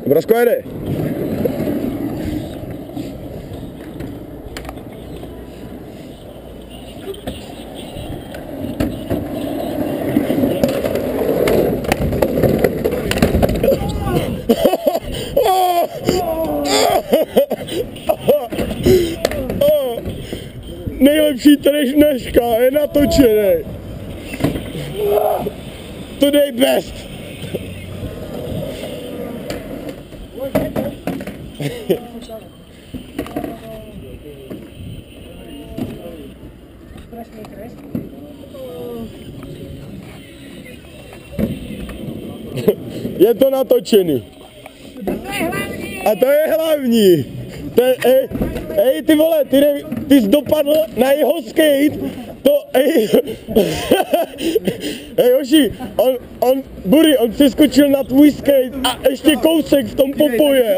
Brasko jede. Nejlepší trash dneška, je natočený. Today best. Je to natočený. A to je hlavní. To je, ej, ty vole, ty jsi dopadl na jeho skate, Joši, on přeskočil na tvůj skate a ještě kousek v tom popoje.